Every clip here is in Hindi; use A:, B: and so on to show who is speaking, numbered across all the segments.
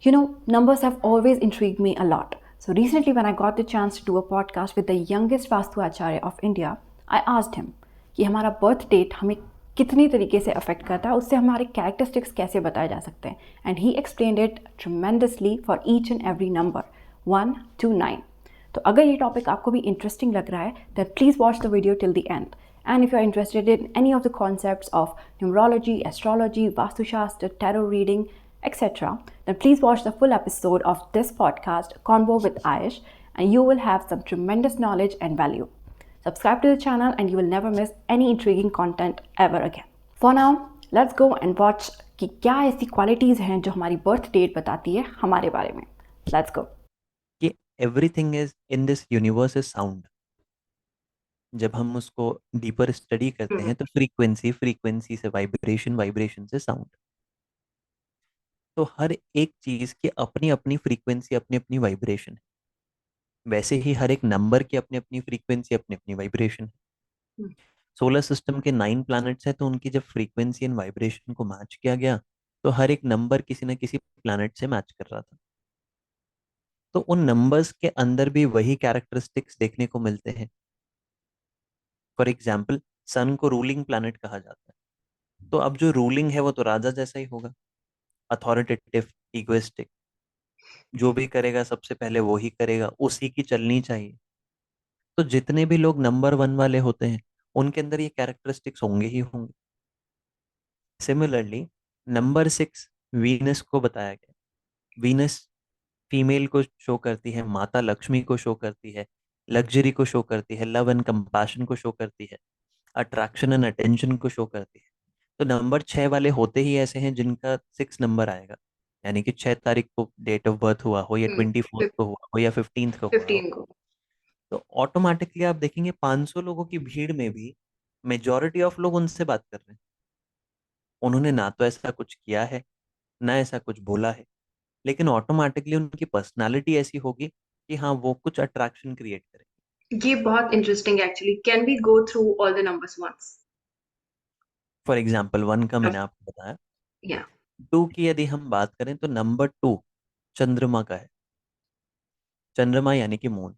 A: Numbers have always intrigued me a lot. So recently, when I got the chance to do a podcast with the youngest Vastu Acharya of India, I asked him कि हमारा बर्थ डेट हमें कितनी तरीके से अफेक्ट करता है, उससे हमारे कैरेक्टरिस्टिक्स कैसे बताए जा सकते हैं. And he explained it tremendously for each and every number 1 to 9. तो अगर ये टॉपिक आपको भी इंटरेस्टिंग लग रहा है, then please watch the video till the end. And if you're interested in any of the concepts of numerology, astrology, Vastu Shastra, tarot reading, etc., then please watch the full episode of this podcast, Convo with Ayush, and you will have some tremendous knowledge and value. Subscribe to the channel and you will never miss any intriguing content ever again. For now, let's go and watch कि क्या ऐसी क्वालिटीज़ हैं जो हमारी बर्थ डेट बताती है हमारे बारे में. Let's go.
B: कि everything is in this universe is sound. जब हम उसको डीपर स्टडी करते हैं तो फ्रीक्वेंसी से वाइब्रेशन, वाइब्रेशन से साउंड. तो हर एक चीज की अपनी अपनी फ्रीक्वेंसी, अपनी अपनी वाइब्रेशन है. वैसे ही हर एक नंबर की अपनी अपनी फ्रीक्वेंसी, अपनी अपनी वाइब्रेशन है. सोलर सिस्टम के 9 प्लैनेट्स हैं, तो उनकी जब फ्रीक्वेंसी एंड वाइब्रेशन को मैच किया गया तो हर एक नंबर किसी न किसी प्लैनेट से मैच कर रहा था. तो उन नंबर्स के अंदर भी वही कैरेक्टरिस्टिक्स देखने को मिलते हैं. फॉर एग्जाम्पल, सन को रूलिंग प्लैनेट कहा जाता है. तो अब जो रूलिंग है वो तो राजा जैसा ही होगा, अथॉरिटेटिव, इगोइस्टिक. जो भी करेगा सबसे पहले वो ही करेगा, उसी की चलनी चाहिए. तो जितने भी लोग नंबर 1 वाले होते हैं उनके अंदर ये कैरेक्टरिस्टिक्स होंगे ही होंगे. सिमिलरली, नंबर 6 वीनस को बताया गया. वीनस फीमेल को शो करती है, माता लक्ष्मी को शो करती है, लग्जरी को शो करती है, लव एंड कंपैशन को शो करती है, अट्रैक्शन एंड अटेंशन को शो करती है. तो नंबर 6 वाले होते ही ऐसे हैं जिनका 6 नंबर आएगा. यानी कि 6 तारीख को डेट ऑफ बर्थ हुआ हो, या 24 को हुआ हो, या 15 को हुआ हो,
A: 15 को.
B: तो ऑटोमेटिकली आप देखेंगे 500 लोगों की भीड़ में भी मेजॉरिटी ऑफ लोग उनसे बात कर रहे हैं. उन्होंने ना तो ऐसा कुछ किया है, ना ऐसा कुछ बोला है, लेकिन ऑटोमेटिकली उनकी पर्सनालिटी ऐसी होगी कि हाँ, वो कुछ अट्रैक्शन क्रिएट करे.
A: ये बहुत interesting actually. Can we go through all the numbers once?
B: For example, 1 का मैंने आपको बताया.
A: या.
B: 2 की यदि हम बात करें तो नंबर 2 चंद्रमा का है. चंद्रमा यानी कि मून.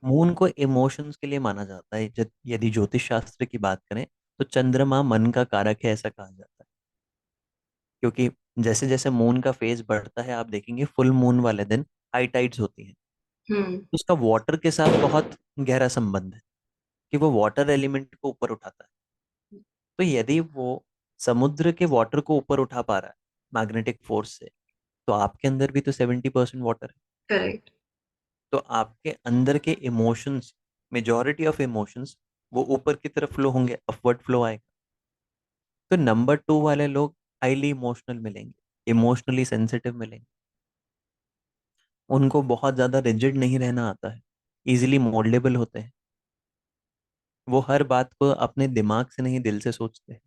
B: मून को इमोशंस के लिए माना जाता है. यदि ज्योतिष शास्त्र की बात करें तो चंद्रमा मन का कारक है, ऐसा कहा जाता है. क्योंकि जैसे जैसे मून का फेज बढ़ता है, आप देखेंगे फुल मून वाले दिन हाई टाइड्स होती हैं. तो उसका वाटर के साथ बहुत गहरा संबंध है कि वो वाटर एलिमेंट को ऊपर उठाता है. तो यदि वो समुद्र के वाटर को ऊपर उठा पा रहा है मैग्नेटिक फोर्स से, तो आपके अंदर भी तो 70% वाटर है.
A: करेक्ट.
B: तो आपके अंदर के इमोशंस, मेजॉरिटी ऑफ इमोशंस, वो ऊपर की तरफ फ्लो होंगे, अपवर्ड फ्लो आएगा. तो नंबर 2 वाले लोग हाईली इमोशनल मिलेंगे, इमोशनली सेंसिटिव मिलेंगे. उनको बहुत ज़्यादा रिजिड नहीं रहना आता है, इजीली मोल्डेबल होते हैं. वो हर बात को अपने दिमाग से नहीं, दिल से सोचते हैं.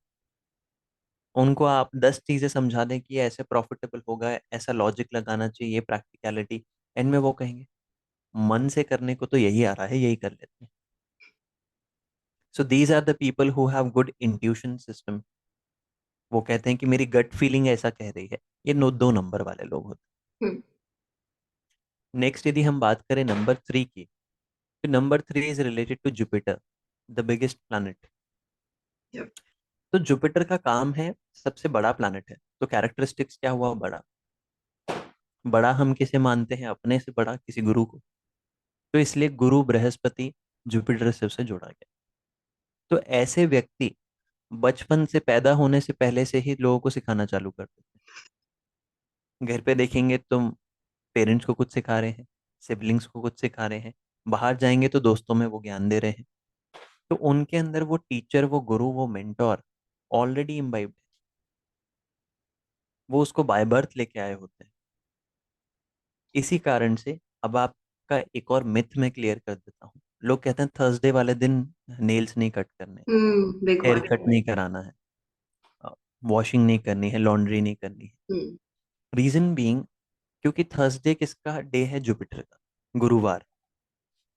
B: उनको आप 10 चीज़ें समझा दें कि ये ऐसे प्रॉफिटेबल होगा, ऐसा लॉजिक लगाना चाहिए, ये प्रैक्टिकलिटी, एंड में वो कहेंगे मन से करने को तो यही आ रहा है, यही कर लेते हैं. So these are the people who have good intuition system. वो कहते हैं कि मेरी गट फीलिंग ऐसा कह रही है. ये 2 नंबर वाले लोग होते हैं. नेक्स्ट यदि हम बात करें नंबर 3 की, तो number 3 is related to Jupiter, the biggest planet. तो जुपिटर का काम है, सबसे बड़ा प्लैनेट है, तो कैरेक्टरिस्टिक्स क्या हुआ? बड़ा. बड़ा हम किसे मानते हैं? अपने से बड़ा किसी गुरु को. तो इसलिए गुरु बृहस्पति जुपिटर से जोड़ा गया. तो ऐसे व्यक्ति बचपन से, पैदा होने से पहले से ही लोगों को सिखाना चालू कर देते हैं. घर पे देखेंगे तो पेरेंट्स को कुछ सिखा रहे हैं, सिबलिंग्स को कुछ सिखा रहे हैं, बाहर जाएंगे तो दोस्तों में वो ज्ञान दे रहे हैं. तो उनके अंदर वो टीचर, वो गुरु, वो मेंटोर ऑलरेडी इम्बाइब्ड है. वो उसको बाय बर्थ लेके आए होते हैं. इसी कारण से अब आपका एक और मिथ में क्लियर कर देता हूँ. लोग कहते हैं थर्सडे वाले दिन नेल्स नहीं कट करने,
A: बिग
B: हेयर
A: वन.
B: कट नहीं कराना है, वॉशिंग नहीं करनी है, लॉन्ड्री नहीं करनी है. रीजन बीइंग, क्योंकि थर्सडे किसका डे है? जुपिटर का, गुरुवार.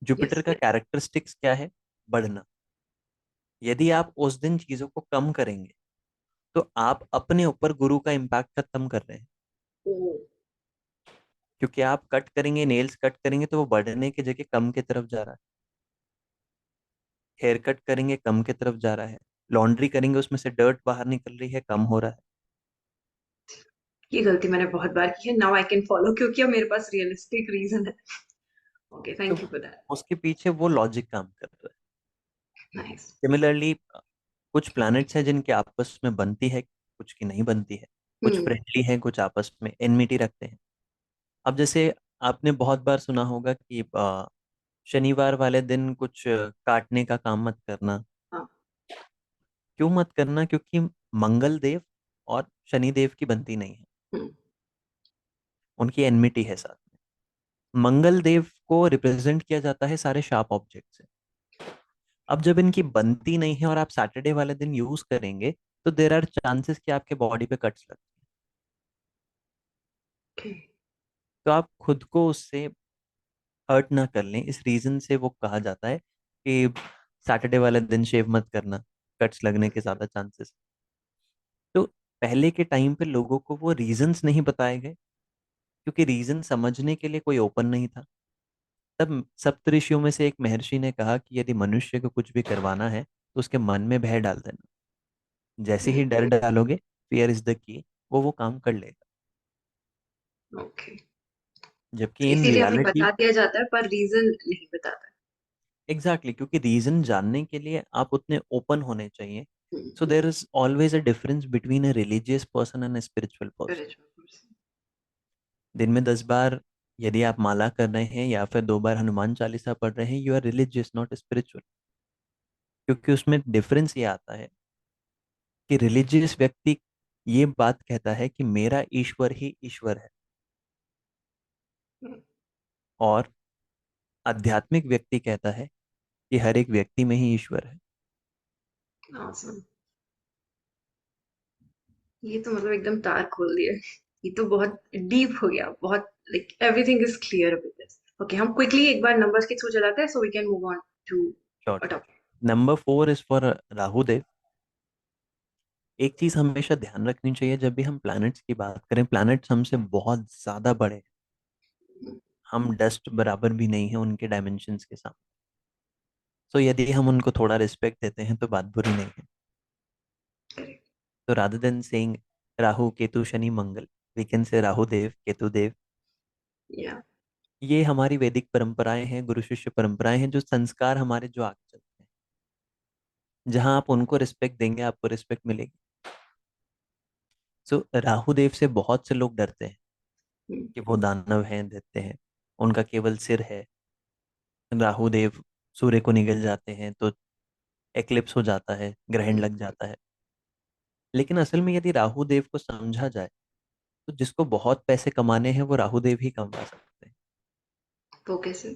B: Jupiter
A: yes.
B: का कैरेक्टरिस्टिक्स क्या है? बढ़ना. यदि आप उस दिन चीजों को कम करेंगे तो आप अपने ऊपर गुरु का इम्पैक्ट खत्म कर रहे हैं. क्योंकि आप कट करेंगे, नेल्स कट करेंगे तो वो बढ़ने की जगह कम की तरफ जा रहा है। हेयर कट करेंगे, कम की तरफ जा रहा है। लॉन्ड्री करेंगे, उसमें से डर्ट बाहर निकल रही है, कम हो रहा है।
C: ये गलती मैंने बहुत बार की है, नाउ आई कैन फॉलो, क्योंकि अब मेरे पास रियलिस्टिक रीजन है। ओके,
B: तो
C: थैंक यू फॉर दैट।
B: उसके पीछे वो लॉजिक काम कर रहा है।
C: नाइस।
B: सिमिलरली कुछ प्लैनेट्स हैं जिनकी आपस में बनती है, कुछ की नहीं बनती है। कुछ
C: हम्म।
B: फ्रेंडली हैं, कुछ आपस में एनमिटी रखते हैं। अब जैसे आपने बहुत बार सुना होगा कि शनिवार वाले दिन कुछ काटने का काम मत करना।
C: हाँ।
B: क्यों मत करना? क्योंकि मंगल देव और शनि देव की बनती नहीं है,
C: हम्म।
B: उनकी एनमिटी है साथ में। मंगल देव को रिप्रेजेंट किया जाता है सारे शार्प ऑब्जेक्ट से। अब जब इनकी बनती नहीं है और आप सैटरडे वाले दिन यूज करेंगे, तो देर आर चांसेस कि आपके बॉडी पे कट्स लग।
C: ओके।
B: तो आप खुद को उससे हर्ट ना कर लें, इस रीजन से वो कहा जाता है कि सैटरडे वाले दिन शेव मत करना, कट्स लगने के ज़्यादा चांसेस। तो पहले के टाइम पे लोगों को वो रीजंस नहीं बताए गए, क्योंकि रीजन समझने के लिए कोई ओपन नहीं था। तब सप्तऋषियों में से एक महर्षि ने कहा कि यदि मनुष्य को कुछ भी करवाना है तो उसके मन में भय डाल देना। जैसे ही डर डालोगे, फियर इज द की, वो काम कर लेगा।
C: ओके।
B: जबकि इन
C: इसीलिए हमें
B: रियलिटी
C: बता दिया जाता है, पर रीजन नहीं बताता।
B: एग्जैक्टली, क्योंकि रीजन जानने के लिए आप उतने ओपन होने चाहिए। So
C: hmm.
B: There is always a difference between a religious person and a spiritual person. दिन में 10 बार यदि आप माला कर रहे हैं या फिर 2 बार हनुमान चालीसा पढ़ रहे हैं, you are religious not spiritual. क्योंकि उसमें डिफरेंस ये आता है कि रिलीजियस व्यक्ति ये बात कहता है कि मेरा ईश्वर ही ईश्वर है, और आध्यात्मिक व्यक्ति कहता है कि हर एक व्यक्ति में ही ईश्वर है।
C: ऑसम। ये तो मतलब एकदम तार खोल दिए। ये तो बहुत डीप हो गया, बहुत like everything is clear with this. Okay, हम क्विकली एक बार नंबर्स के थ्रू चलाते हैं, so we can move on to
B: sure
C: a
B: sure.
C: Topic.
B: Number 4 is for Rahu Dev. एक चीज हमेशा ध्यान रखनी चाहिए जब भी हम प्लैनेट्स की बात करें, प्लैनेट्स हमसे बहुत ज्यादा बड़े हैं। हम डस्ट बराबर भी नहीं है उनके डायमेंशंस के साथ। सो यदि हम उनको थोड़ा रिस्पेक्ट देते हैं तो बात बुरी नहीं है।
C: करेक्ट।
B: तो rather than saying Rahu Ketu Shani Mangal, we can say Rahu देव केतु देव।
C: या।
B: ये हमारी वैदिक परंपराएं हैं, गुरु शिष्य परंपराएं हैं, जो संस्कार हमारे जो आगे चलते हैं। जहां आप उनको रिस्पेक्ट देंगे, आपको रिस्पेक्ट मिलेगी। सो राहु देव से बहुत से लोग डरते हैं कि वो दानव हैं, देते हैं। उनका केवल सिर है। राहु देव सूर्य को निगल जाते हैं तो एक्लिप्स हो जाता है, ग्रहण लग जाता है। लेकिन असल में यदि राहु देव को समझा जाए, तो जिसको बहुत पैसे कमाने हैं वो राहु देव ही कमा सकते हैं।
C: तो कैसे?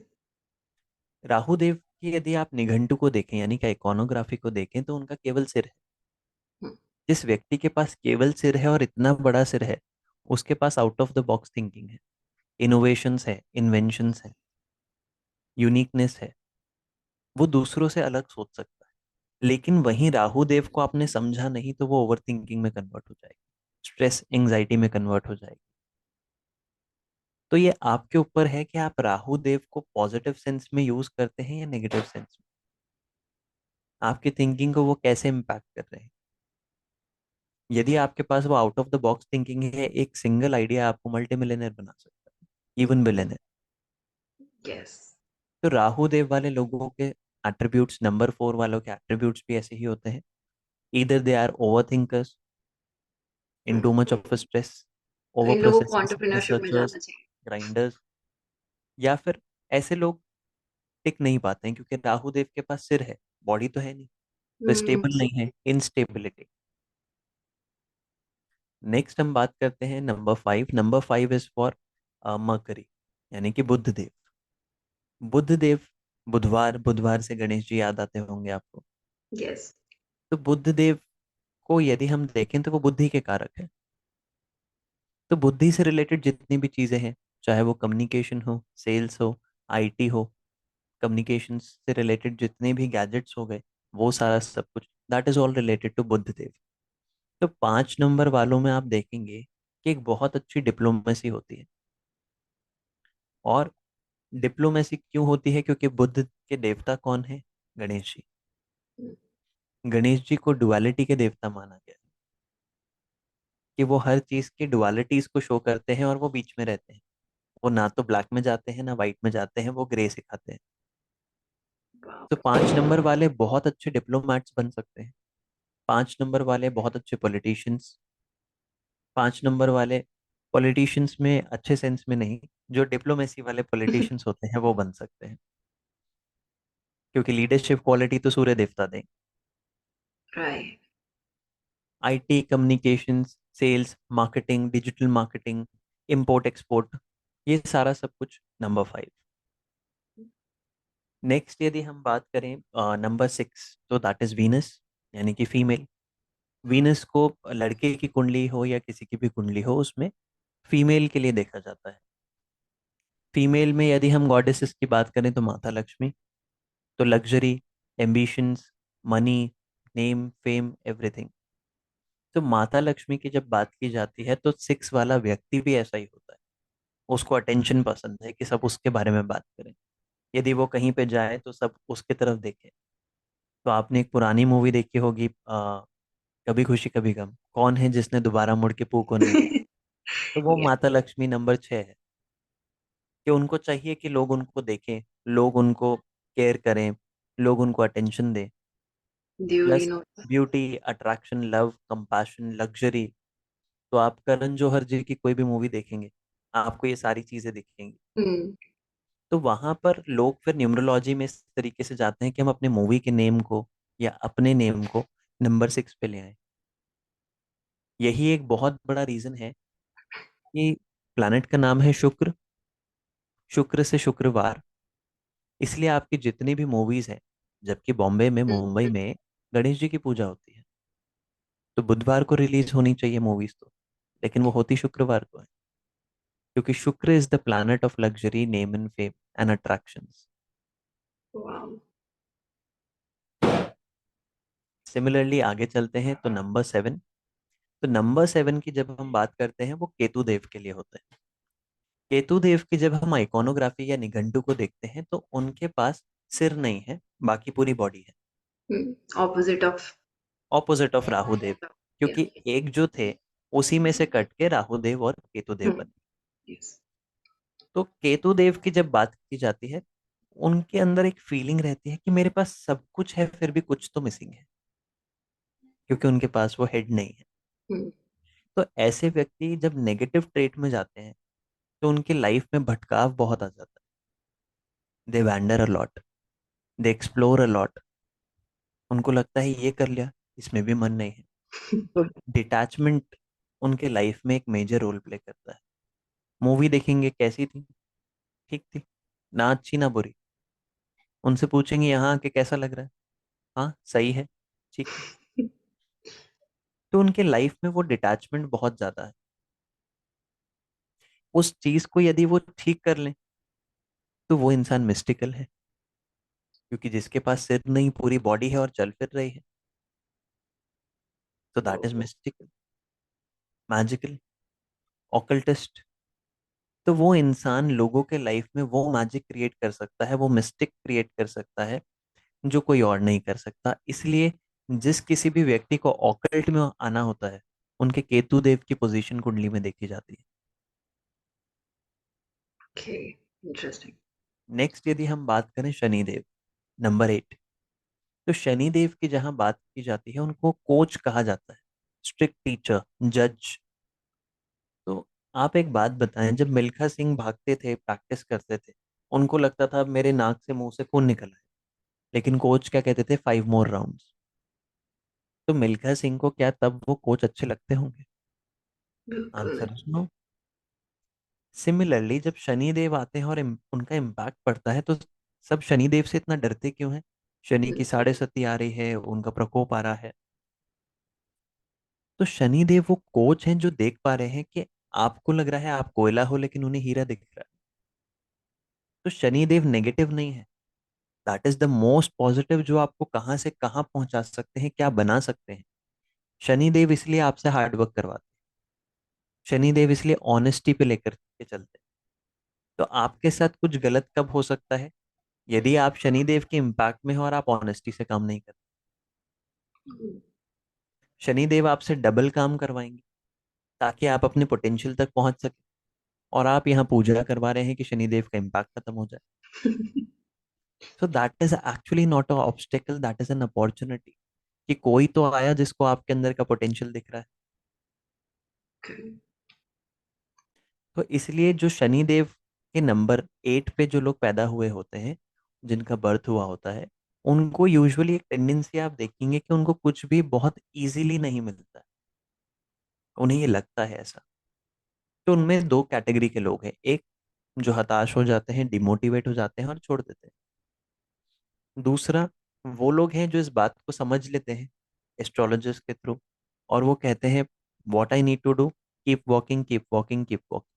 B: राहु देव की यदि आप निघंटु को देखें, यानी कि इकोनोग्राफी को देखें, तो उनका केवल सिर है। जिस व्यक्ति के पास केवल सिर है और इतना बड़ा सिर है, उसके pass out of the box thinking है, इनोवेशंस है, इन्वेंशंस है, यूनिकनेस है। वो दूसरों से अलग सोच सकता है। लेकिन वहीं राहु देव को आपने समझा नहीं तो वो ओवर थिंकिंग में कन्वर्ट हो जाएगी, स्ट्रेस एंजाइटी में कन्वर्ट हो जाएगी। तो ये आपके ऊपर है कि आप राहु देव को पॉजिटिव सेंस में यूज करते हैं या नेगेटिव सेंस में। आपकी थिंकिंग को वो कैसे इम्पैक्ट कर रहे हैं। यदि आपके पास वो out of the box thinking है, एक सिंगल आइडिया आपको मल्टी मिलियनर बना सकता है, इवन बिलियनर।
C: यस।
B: तो राहु देव वाले लोगों के एट्रीब्यूट्स, नंबर 4 वालों के एट्रीब्यूट्स भी ऐसे ही होते हैं। Either they are over thinkers, in too much of stress,
C: तो
B: ओवर
C: इन लोगों को
B: प्रोसेसर्स,
C: एंटरप्रेन्योरशिप में
B: रिसर्चर्स,
C: जाना चाहिए।
B: ग्राइंडर्स। या फिर ऐसे लोग टिक नहीं पाते हैं क्योंकि राहु देव के पास सिर है, बॉडी तो है नहीं, तो
C: हम्म।
B: स्टेबल नहीं है, इनस्टेबिलिटी। नेक्स्ट हम बात करते हैं नंबर 5। नंबर 5 इज फॉर मकरी, यानी कि बुध देव। बुध देव, बुधवार, बुधवार से गणेश जी याद आते होंगे आपको।
C: यस।
B: तो बुध देव को यदि हम देखें तो वो बुद्धि के कारक है। तो बुद्धि से रिलेटेड जितनी भी चीजें हैं, चाहे वो कम्युनिकेशन हो, सेल्स हो, आईटी हो, कम्युनिकेशन से रिलेटेड जितने भी गैजेट्स हो गए, वो सारा सब कुछ, that is all related to Buddh Dev. तो 5 नंबर वालों में आप देखेंगे कि एक बहुत अच्छी डिप्लोमेसी होती है। और डिप्लोमेसी क्यों होती है? क्योंकि बुद्ध के देवता कौन है? गणेश जी। गणेश जी को डुअलिटी के देवता माना गया है, कि वो हर चीज की डुअलिटीज को शो करते हैं और वो बीच में रहते हैं। वो ना तो ब्लैक में जाते हैं ना वाइट में जाते हैं, वो ग्रे सिखाते हैं।
C: Wow.
B: तो 5 नंबर वाले बहुत अच्छे डिप्लोमैट्स बन सकते हैं। 5 नंबर वाले बहुत अच्छे पॉलिटिशियंस। 5 नंबर वाले पॉलिटिशियंस में अच्छे सेंस में नहीं, जो डिप्लोमेसी वाले पॉलिटिशियंस होते हैं वो बन सकते हैं, क्योंकि लीडरशिप क्वालिटी तो सूर्य देवता दें।
C: Right.
B: IT, communications, sales, marketing, digital marketing, import export, ये सारा सब कुछ नंबर 5। नेक्स्ट यदि हम बात करें नंबर 6, तो दैट इज वीनस, यानी कि फीमेल। वीनस को लड़के की कुंडली हो या किसी की भी कुंडली हो, उसमें फीमेल के लिए देखा जाता है। फीमेल में यदि हम गॉडेसेस की बात करें तो माता लक्ष्मी। तो luxury, ambitions, money, name, fame, everything. तो माता लक्ष्मी की जब बात की जाती है तो 6 वाला व्यक्ति भी ऐसा ही होता है। उसको अटेंशन पसंद है कि सब उसके बारे में बात करें। यदि वो कहीं पे जाए तो सब उसके तरफ देखें। तो आपने एक पुरानी मूवी देखी होगी, कभी खुशी कभी गम, कौन है जिसने दोबारा मुड़ के पू को नहीं देखा? तो वो
C: Yeah.
B: माता लक्ष्मी नंबर 6 है, कि उनको चाहिए कि लोग उनको देखें, लोग उनको केयर करें, लोग उनको अटेंशन दें।
C: Duly
B: plus
C: noted.
B: Beauty, attraction, love, compassion, luxury. तो आप करण जौहर जी की कोई भी मूवी देखेंगे, आपको ये सारी चीजें दिखेंगी।
C: Hmm.
B: तो वहां पर लोग फिर न्यूमरोलॉजी में इस तरीके से जाते हैं कि हम अपने मूवी के नेम को या अपने नेम को नंबर 6 पे ले आए। यही एक बहुत बड़ा रीजन है कि प्लैनेट का नाम है शुक्र, शुक्र से शुक्रवार, इसलिए आपकी जितनी भी मूवीज हैं, जबकि बॉम्बे में, मुंबई में गणेश जी की पूजा होती है, तो बुधवार को रिलीज होनी चाहिए मूवीज तो, लेकिन वो होती शुक्रवार को है, क्योंकि शुक्र is the planet of luxury, name and fame and attractions.
C: Wow.
B: Similarly आगे चलते हैं तो नंबर 7। तो नंबर 7 की जब हम बात करते हैं वो केतु देव के लिए होता है। केतु देव की जब हम आइकोनोग्राफी या निघंटु को देखते हैं तो उनके पास सिर नहीं है, बाकी पूरी बॉडी है।
C: Hmm. Opposite of.
B: Opposite of Rahu Dev,
C: Yeah.
B: क्योंकि एक जो थे उसी में से कट के राहु देव और केतु देव
C: Hmm.
B: बने।
C: Yes.
B: तो केतु देव की जब बात की जाती है, उनके अंदर एक फीलिंग रहती है कि मेरे पास सब कुछ है फिर भी कुछ तो मिसिंग है, क्योंकि उनके पास वो हेड नहीं है।
C: Hmm.
B: तो ऐसे व्यक्ति जब नेगेटिव ट्रेट में जाते हैं तो उनकी लाइफ में भटकाव बहुत आ जाता है। They wander a lot, they explore a lot. उनको लगता है ये कर लिया, इसमें भी मन नहीं है। तो डिटैचमेंट उनके लाइफ में एक मेजर रोल प्ले करता है। मूवी देखेंगे, कैसी थी? ठीक थी, ना अच्छी ना बुरी। उनसे पूछेंगे यहाँ आके कैसा लग रहा है? हाँ सही है, ठीक है। तो उनके लाइफ में वो डिटैचमेंट बहुत ज्यादा है। उस चीज को यदि वो ठीक कर लें तो वो इंसान मिस्टिकल है, क्योंकि जिसके पास सिर नहीं पूरी बॉडी है और चल फिर रही है, तो that is
C: Oh.
B: Mystical, magical, occultist. तो वो इंसान लोगों के लाइफ में वो मैजिक क्रिएट कर सकता है, वो मिस्टिक क्रिएट कर सकता है, जो कोई और नहीं कर सकता। इसलिए जिस किसी भी व्यक्ति को ऑकल्ट में आना होता है, उनके केतु देव की पोजीशन कुंडली में देखी जाती है।
C: Okay. Interesting.
B: नेक्स्ट यदि हम बात करें शनिदेव, नंबर 8। तो शनिदेव की जहां बात की जाती है उनको कोच कहा जाता है, स्ट्रिक्ट टीचर, जज। तो आप एक बात बताएं, जब मिल्खा सिंह भागते थे, प्रैक्टिस करते थे, उनको लगता था मेरे नाक से मुंह से खून निकला है, लेकिन कोच क्या कहते थे? 5 more rounds। तो मिल्खा सिंह को क्या तब वो कोच अच्छे लगते होंगे?
C: बिल्कुल
B: आंसर
C: नहीं.
B: Is no. सिमिलरली जब शनि देव आते हैं और उनका इम्पैक्ट पड़ता है, तो सब शनि देव से इतना डरते क्यों हैं? शनि
C: Hmm.
B: की 7.5 आ रही है, उनका प्रकोप आ रहा है। तो शनि देव वो कोच हैं जो देख पा रहे हैं कि आपको लग रहा है आप कोयला हो, लेकिन उन्हें हीरा दिख रहा है। तो शनि देव नेगेटिव नहीं है, that is the most positive, जो आपको कहाँ से कहाँ पहुंचा सकते हैं, क्या बना सकते हैं। शनि देव इसलिए आपसे हार्ड वर्क करवाते हैं, शनि देव इसलिए ऑनेस्टी पे लेकर के चलते हैं। तो आपके साथ कुछ गलत कब हो सकता है? यदि आप शनिदेव के इम्पैक्ट में हो और आप ऑनेस्टी से काम नहीं करते।
C: हम्म,
B: शनिदेव आपसे डबल काम करवाएंगे ताकि आप अपने पोटेंशियल तक पहुंच सके, और आप यहाँ पूजा करवा रहे हैं कि शनिदेव का इम्पैक्ट खत्म हो जाए। So that is actually not a obstacle, that is an opportunity कि कोई तो आया जिसको आपके अंदर का पोटेंशियल दिख रहा है।
C: okay.
B: तो इसलिए जो शनिदेव के नंबर 8 पे जो लोग पैदा हुए होते हैं, जिनका बर्थ हुआ होता है, उनको यूजुअली एक टेंडेंसी आप देखेंगे कि उनको कुछ भी बहुत इजीली नहीं मिलता है। उन्हें ये लगता है ऐसा। तो उनमें दो कैटेगरी के लोग हैं, एक जो हताश हो जाते हैं, डिमोटिवेट हो जाते हैं और छोड़ देते हैं। दूसरा वो लोग हैं जो इस बात को समझ लेते हैं एस्ट्रोलॉजर्स के थ्रू, और वो कहते हैं what I need to do, keep walking keep walking keep walking,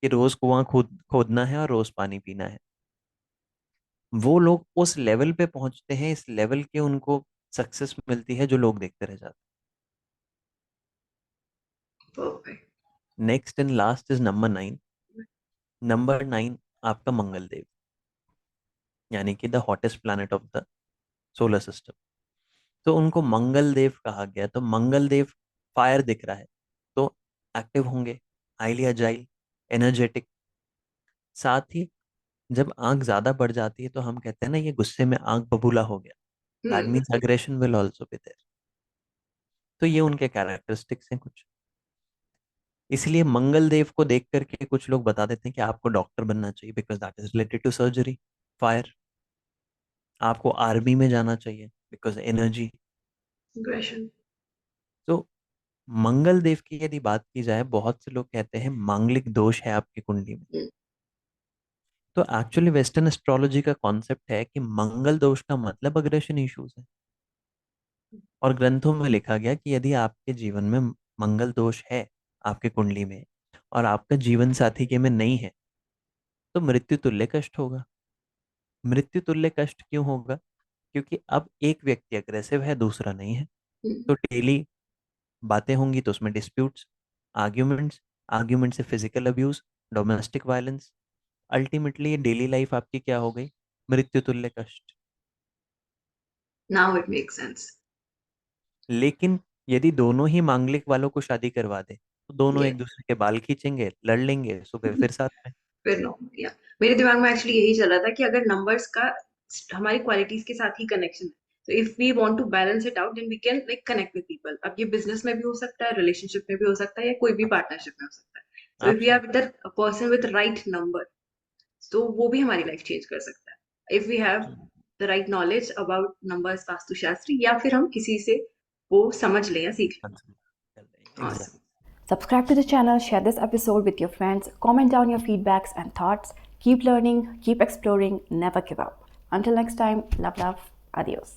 B: कि रोज कुआं खोदना है और रोज पानी पीना है। वो लोग उस लेवल पे पहुंचते हैं, इस लेवल के उनको सक्सेस मिलती है जो लोग देखते रह जाते
C: Perfect.
B: हैं। Next and last is number 9। Number 9 आपका मंगल देव, यानी कि the hottest planet of the solar system. तो उनको मंगल देव कहा गया। तो मंगल देव, फायर दिख रहा है तो एक्टिव होंगे, हाईली अजाइल, एनर्जेटिक। साथ ही जब आंख ज्यादा बढ़ जाती है तो हम कहते हैं ना, ये गुस्से में आंख बबूला हो गया, that
C: Hmm.
B: Means aggression will also be there. तो ये उनके कैरेक्टरिस्टिक्स हैं कुछ। इसलिए मंगल देव को देख करके कुछ लोग बता देते हैं कि आपको डॉक्टर बनना चाहिए, because that is related to surgery, fire. आपको आर्मी में जाना चाहिए बिकॉज एनर्जी।
C: Aggression.
B: तो मंगल देव की यदि बात की जाए, बहुत से लोग कहते हैं मांगलिक दोष है आपकी कुंडली में।
C: Hmm.
B: तो एक्चुअली वेस्टर्न एस्ट्रोलॉजी का कॉन्सेप्ट है कि मंगल दोष का मतलब अग्रेशन इश्यूज है। और ग्रंथों में लिखा गया कि यदि आपके जीवन में मंगल दोष है आपके कुंडली में, और आपका जीवन साथी के में नहीं है, तो मृत्यु तुल्य कष्ट होगा। मृत्यु तुल्य कष्ट क्यों होगा? क्योंकि अब एक व्यक्ति अग्रेसिव है, दूसरा नहीं है।
C: Hmm.
B: तो डेली बातें होंगी तो उसमें डिस्प्यूट्स, आर्ग्यूमेंट्स, आर्ग्यूमेंट से physical abuse, domestic violence. Ultimately ये डेली लाइफ आपकी क्या हो गई? मृत्यु तुल्य कष्ट।
C: Now it makes sense.
B: लेकिन यदि दोनों ही मांगलिक वालों को शादी करवा दे तो दोनों
C: Yeah.
B: एक दूसरे के बाल खींचेंगे, लड़ लेंगे, सुबह फिर साथ में।
C: फिर नो या मेरे दिमाग में एक्चुअली यही चल रहा था कि अगर नंबर्स का हमारी क्वालिटीज के साथ ही कनेक्शन है, तो if we want to balance it out then we can like connect with people. अब ये बिजनेस में भी हो सकता है, रिलेशनशिप में भी हो सकता है, या कोई भी पार्टनरशिप में हो सकता है। So if we are
B: absolutely.
C: With a person with right number, तो वो भी हमारी लाइफ चेंज कर सकता है if we have the right knowledge about numbers वास्तुशास्त्री, या फिर हम किसी से वो समझ लें या सीख लें।
B: Exact.
C: Awesome.
A: Subscribe to the channel, share this episode with your friends, comment down your feedbacks and thoughts. Keep learning, keep exploring, never give up. Until next time, love, adios.